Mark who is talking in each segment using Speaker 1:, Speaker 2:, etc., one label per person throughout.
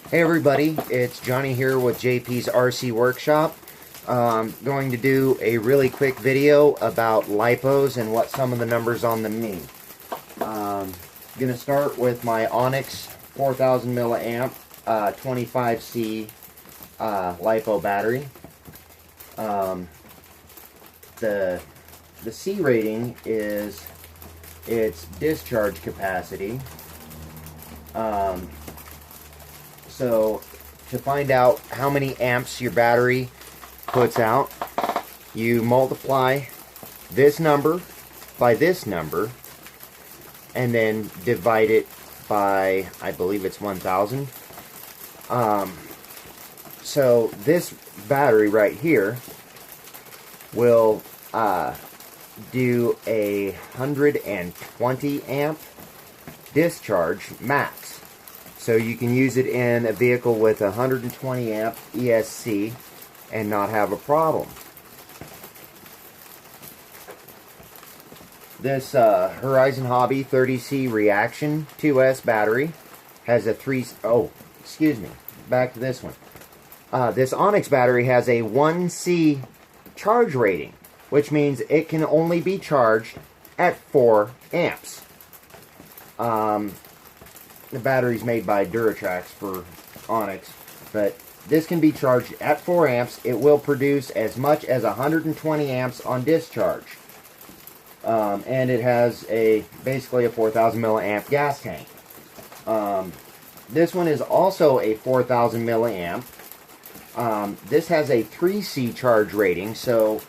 Speaker 1: Hey everybody, it's Johnny here with JP's RC Workshop. Going to do a really quick video about lipos and what some of the numbers on them mean. I'm going to start with my Onyx 4000 milliamp 25C lipo battery. The C rating is its discharge capacity. So to find out how many amps your battery puts out, you multiply this number by this number and then divide it by, I believe it's 1000. So this battery right here will do 120 amp discharge max. So you can use it in a vehicle with 120 amp ESC and not have a problem. This Horizon Hobby 30C Reaction 2S battery has a back to this one. This Onyx battery has a 1C charge rating, which means it can only be charged at 4 amps. The battery's made by Duratrax for Onyx, but this can be charged at 4 amps. It will produce as much as 120 amps on discharge. And it has basically a 4000 milliamp gas tank. This one is also a 4000 milliamp. This has a 3C charge rating, so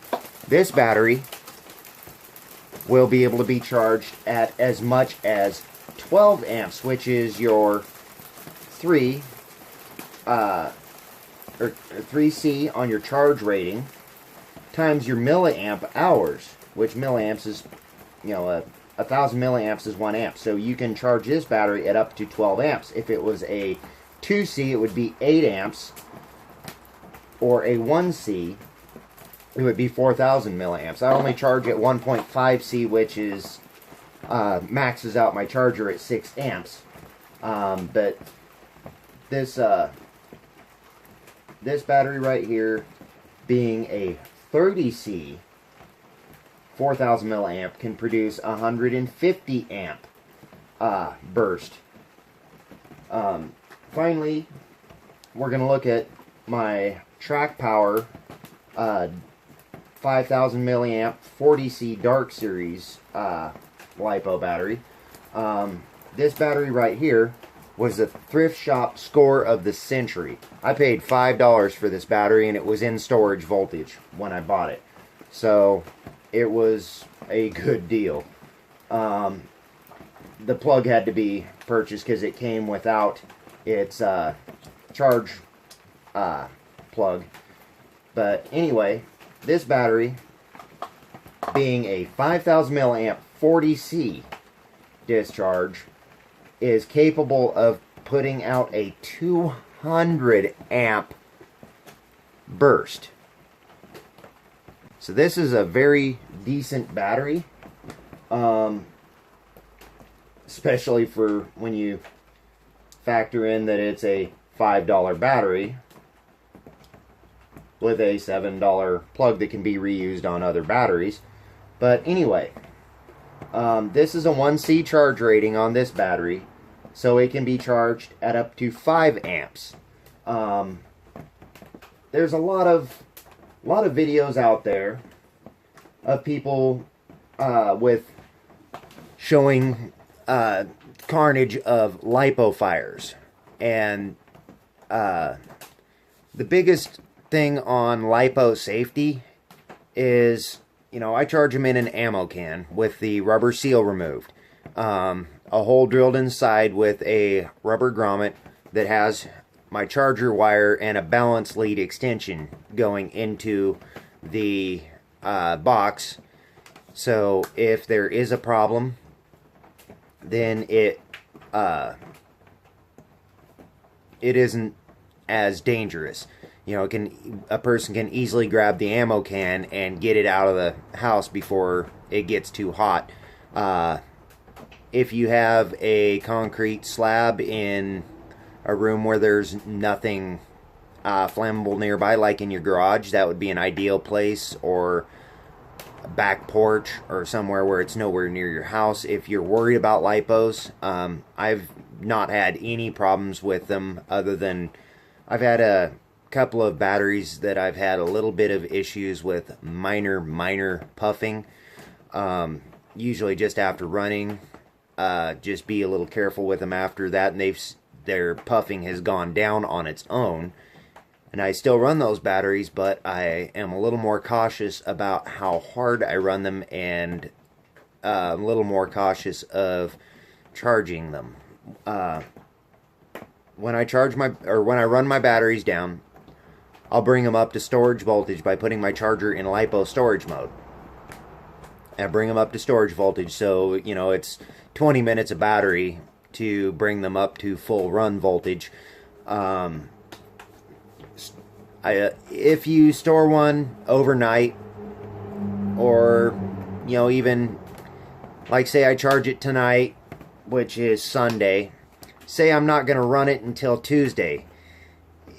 Speaker 1: this battery will be able to be charged at as much as 12 amps, which is your 3C on your charge rating times your milliamp hours, which milliamps is, 1000 milliamps is 1 amp. So you can charge this battery at up to 12 amps. If it was a 2C, it would be 8 amps, or a 1C, it would be 4000 milliamps. I only charge at 1.5C, which is maxes out my charger at 6 amps. But this battery right here, being a 30C 4000 milliamp, can produce 150 amp burst. Finally, we're going to look at my Track Power 5000 milliamp 40C Dark Series lipo battery. This battery right here was a thrift shop score of the century. I paid $5 for this battery, and it was in storage voltage when I bought it, so it was a good deal. The plug had to be purchased because it came without its charge plug. But anyway, this battery, being a 5000 milliamp 40C discharge, is capable of putting out a 200 amp burst. So this is a very decent battery, especially for when you factor in that it's a $5 battery with a $7 plug that can be reused on other batteries. But anyway, this is a 1C charge rating on this battery, so it can be charged at up to 5 amps. There's a lot of videos out there of people with showing carnage of lipo fires, and the biggest thing on lipo safety is, I charge them in an ammo can with the rubber seal removed. A hole drilled inside with a rubber grommet that has my charger wire and a balance lead extension going into the box. So if there is a problem, then it isn't as dangerous. A person can easily grab the ammo can and get it out of the house before it gets too hot. If you have a concrete slab in a room where there's nothing flammable nearby, like in your garage. That would be an ideal place, or a back porch, or somewhere where it's nowhere near your house. If you're worried about lipos, I've not had any problems with them, other than I've had a couple of batteries that I've had a little bit of issues with, minor puffing, usually just after running. Just be a little careful with them after that, and their puffing has gone down on its own. And I still run those batteries, but I am a little more cautious about how hard I run them, and a little more cautious of charging them. When I run my batteries down, I'll bring them up to storage voltage by putting my charger in lipo storage mode. I bring them up to storage voltage, so it's 20 minutes of battery to bring them up to full run voltage. If you store one overnight, or even like, say I charge it tonight, which is Sunday, say I'm not going to run it until Tuesday,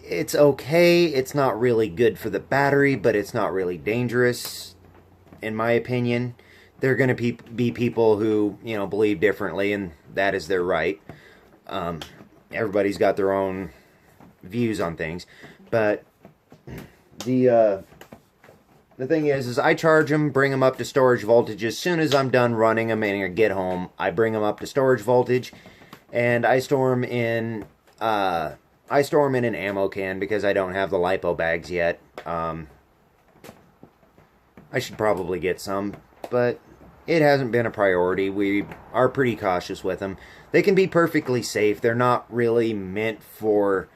Speaker 1: it's okay. It's not really good for the battery, but it's not really dangerous, in my opinion. There are going to be people who believe differently, and that is their right. Everybody's got their own views on things, but the thing is I charge them, bring them up to storage voltage. As soon as I'm done running them and I get home, I bring them up to storage voltage, and I store them in an ammo can, because I don't have the lipo bags yet. I should probably get some, but it hasn't been a priority. We are pretty cautious with them. They can be perfectly safe. They're not really meant for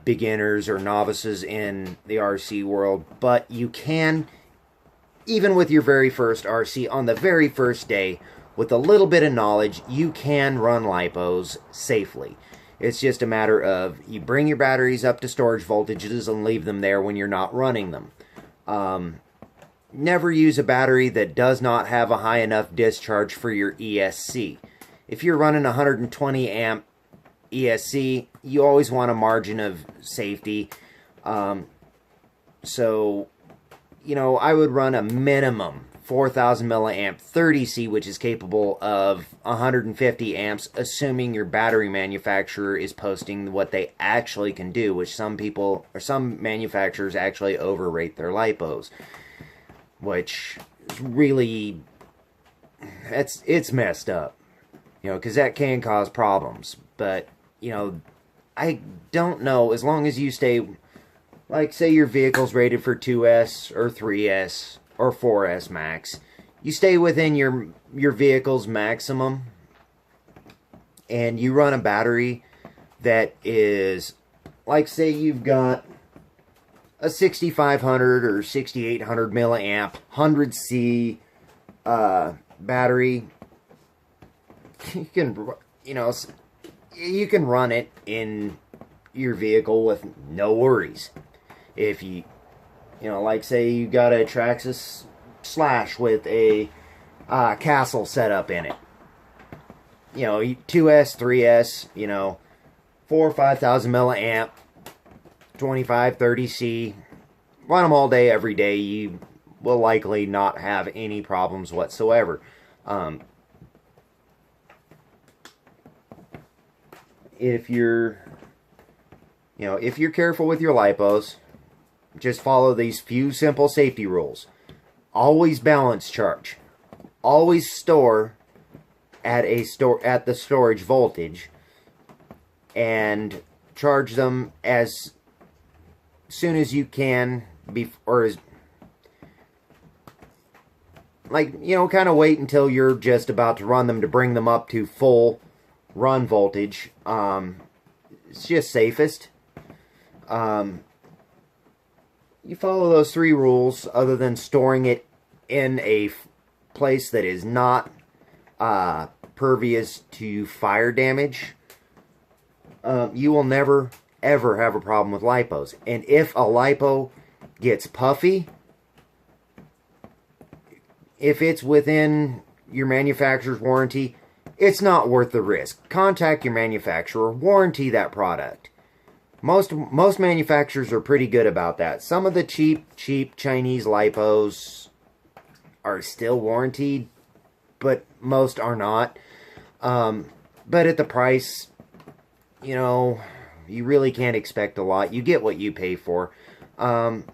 Speaker 1: beginners or novices in the RC world, but you can, even with your very first RC, on the very first day, with a little bit of knowledge, you can run lipos safely. It's just a matter of, you bring your batteries up to storage voltages and leave them there when you're not running them. Never use a battery that does not have a high enough discharge for your ESC. If you're running 120 amp ESC, you always want a margin of safety. So, I would run a minimum 4,000 milliamp 30C, which is capable of 150 amps, assuming your battery manufacturer is posting what they actually can do, which some manufacturers actually overrate their lipos, which is really, it's messed up, because that can cause problems. But I don't know, as long as you stay, like, say your vehicle's rated for 2S or 3S or 4S max, you stay within your vehicle's maximum, and you run a battery that is, like, say you've got a 6500 or 6800 milliamp 100C battery, you can run it in your vehicle with no worries. If you like, say you got a Traxxas Slash with a Castle set up in it, 2S, 3S, 4,000 or 5,000 milliamp, 25, 30C, run them all day, every day. You will likely not have any problems whatsoever. If you're careful with your lipos, just follow these few simple safety rules. Always balance charge. Always store at the storage voltage, and charge them as soon as you can, kind of wait until you're just about to run them to bring them up to full run voltage. It's just safest. You follow those 3 rules, other than storing it in a place that is not pervious to fire damage. You will never, ever have a problem with lipos. And if a lipo gets puffy, if it's within your manufacturer's warranty, it's not worth the risk. Contact your manufacturer, warranty that product. Most manufacturers are pretty good about that. Some of the cheap Chinese lipos are still warranted, but most are not. But at the price, you know, you really can't expect a lot. You get what you pay for. You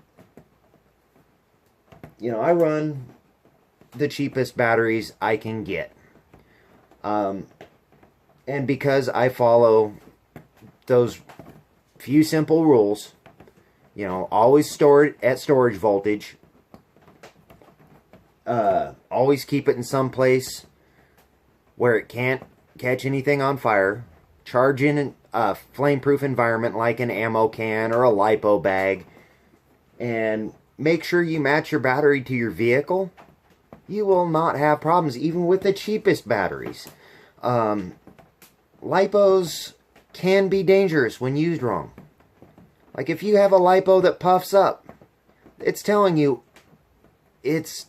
Speaker 1: know, I run the cheapest batteries I can get. And because I follow those few simple rules, you know, always store it at storage voltage. Always keep it in some place where it can't catch anything on fire. Charge in a flame-proof environment like an ammo can or a lipo bag. And make sure you match your battery to your vehicle. You will not have problems even with the cheapest batteries. Lipos can be dangerous when used wrong. Like if you have a lipo that puffs up, it's telling you it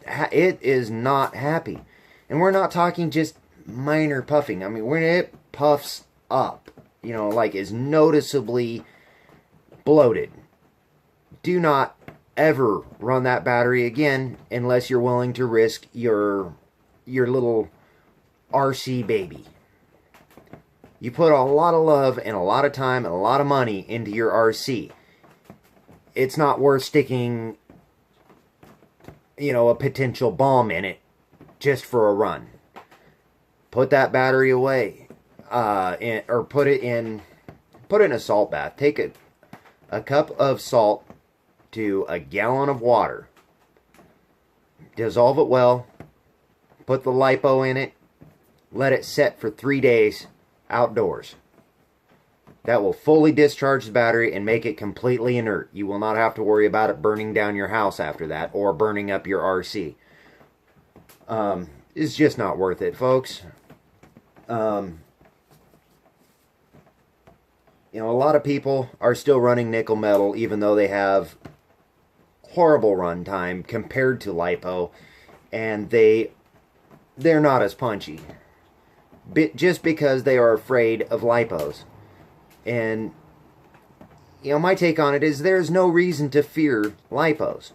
Speaker 1: is not happy. And we're not talking just minor puffing. I mean, when it puffs up, you know, like is noticeably bloated, do not ever run that battery again unless you're willing to risk your little RC baby. You put a lot of love and a lot of time and a lot of money into your RC. It's not worth sticking, you know, a potential bomb in it just for a run. Put that battery away, or put it in a salt bath. Take a cup of salt to a gallon of water. Dissolve it well. Put the lipo in it. Let it set for 3 days outdoors. That will fully discharge the battery and make it completely inert. You will not have to worry about it burning down your house after that or burning up your RC. It's just not worth it, folks. You know, a lot of people are still running nickel metal even though they have horrible run time compared to lipo, and they're not as punchy. Just because they are afraid of lipos. And, you know, my take on it is there's no reason to fear lipos.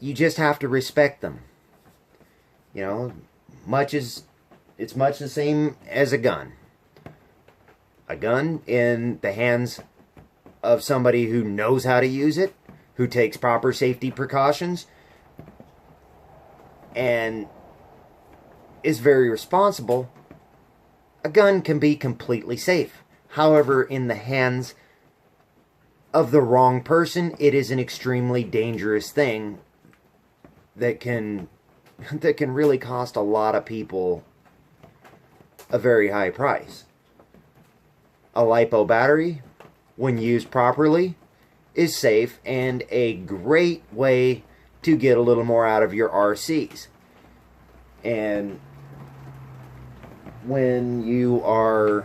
Speaker 1: You just have to respect them. You know, it's much the same as a gun. A gun in the hands of somebody who knows how to use it, who takes proper safety precautions, and is very responsible, a gun can be completely safe. However, in the hands of the wrong person, it is an extremely dangerous thing that can really cost a lot of people a very high price. A lipo battery, when used properly, is safe and a great way to get a little more out of your RCs. And when you're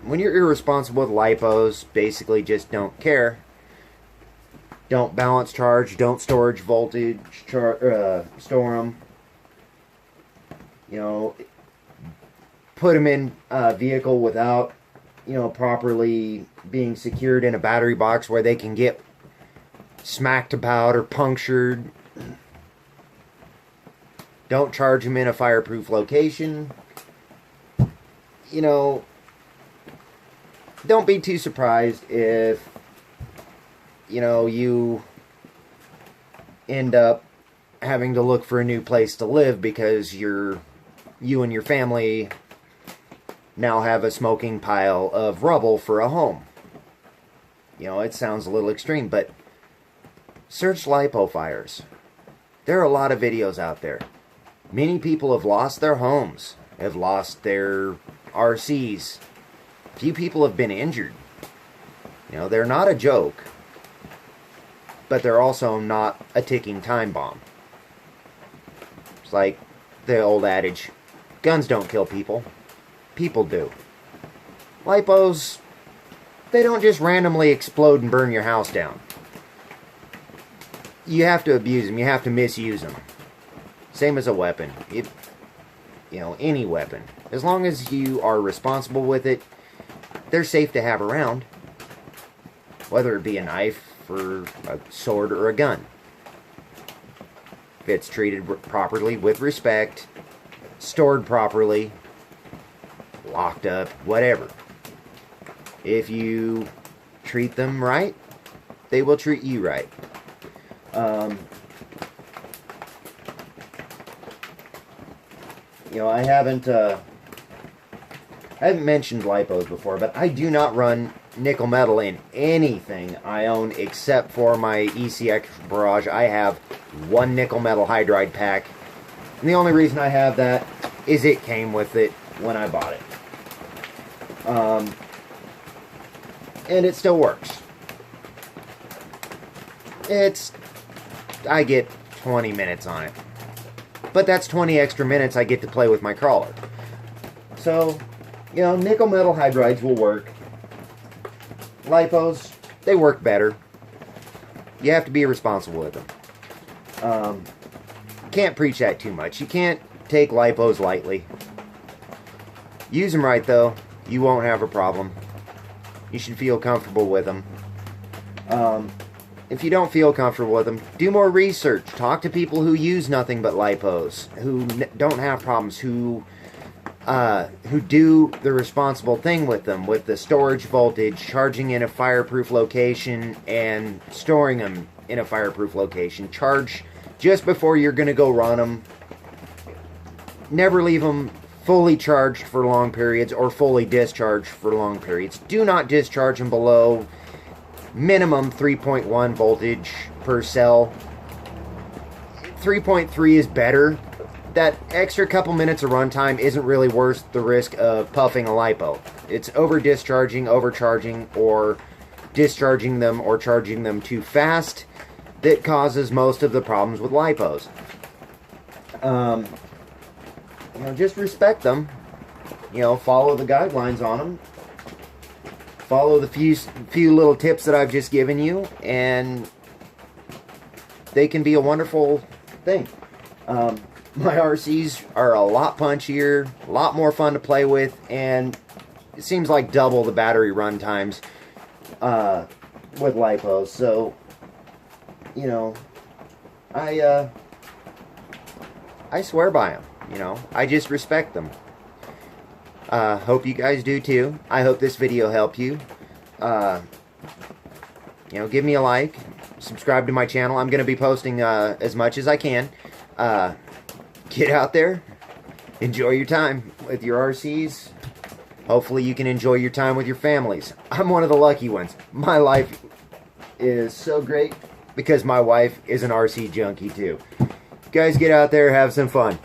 Speaker 1: irresponsible with lipos, basically just don't care. Don't balance charge, don't storage voltage, store them. You know, put them in a vehicle without, you know, properly being secured in a battery box where they can get smacked about or punctured. Don't charge them in a fireproof location. You know, don't be too surprised if, you know, you end up having to look for a new place to live because you and your family now have a smoking pile of rubble for a home. You know, it sounds a little extreme, but search lipo fires. There are a lot of videos out there. Many people have lost their homes, have lost their RCs. Few people have been injured. You know, they're not a joke, but they're also not a ticking time bomb. It's like the old adage, guns don't kill people. People do. Lipos, they don't just randomly explode and burn your house down. You have to abuse them. You have to misuse them. Same as a weapon. you know, any weapon. As long as you are responsible with it, they're safe to have around. Whether it be a knife, or a sword, or a gun. If it's treated properly, with respect, stored properly, locked up, whatever. If you treat them right, they will treat you right. You know, I haven't mentioned lipos before, but I do not run nickel metal in anything I own except for my ECX Barrage. I have one nickel metal hydride pack, and the only reason I have that is it came with it when I bought it. And it still works. I get 20 minutes on it. But that's 20 extra minutes I get to play with my crawler. So, you know, nickel metal hydrides will work. Lipos, they work better. You have to be responsible with them. Can't preach that too much. You can't take lipos lightly. Use them right, though. You won't have a problem. You should feel comfortable with them. If you don't feel comfortable with them, do more research. Talk to people who use nothing but lipos, who don't have problems, who do the responsible thing with them, with the storage voltage, charging in a fireproof location, and storing them in a fireproof location. Charge just before you're going to go run them. Never leave them fully charged for long periods or fully discharged for long periods. Do not discharge them below minimum 3.1 voltage per cell. 3.3 is better. That extra couple minutes of runtime isn't really worth the risk of puffing a lipo. It's over discharging, overcharging, or discharging them or charging them too fast that causes most of the problems with lipos. You know, just respect them. You know, follow the guidelines on them. Follow the few little tips that I've just given you, and they can be a wonderful thing. My RCs are a lot punchier, a lot more fun to play with, and it seems like double the battery run times with lipos. So, you know, I swear by them. You know, I just respect them. Hope you guys do too. I hope this video helped you. You know, give me a like, subscribe to my channel. I'm going to be posting as much as I can. Get out there, enjoy your time with your RCs. Hopefully you can enjoy your time with your families. I'm one of the lucky ones. My life is so great because my wife is an RC junkie too. You guys get out there, have some fun.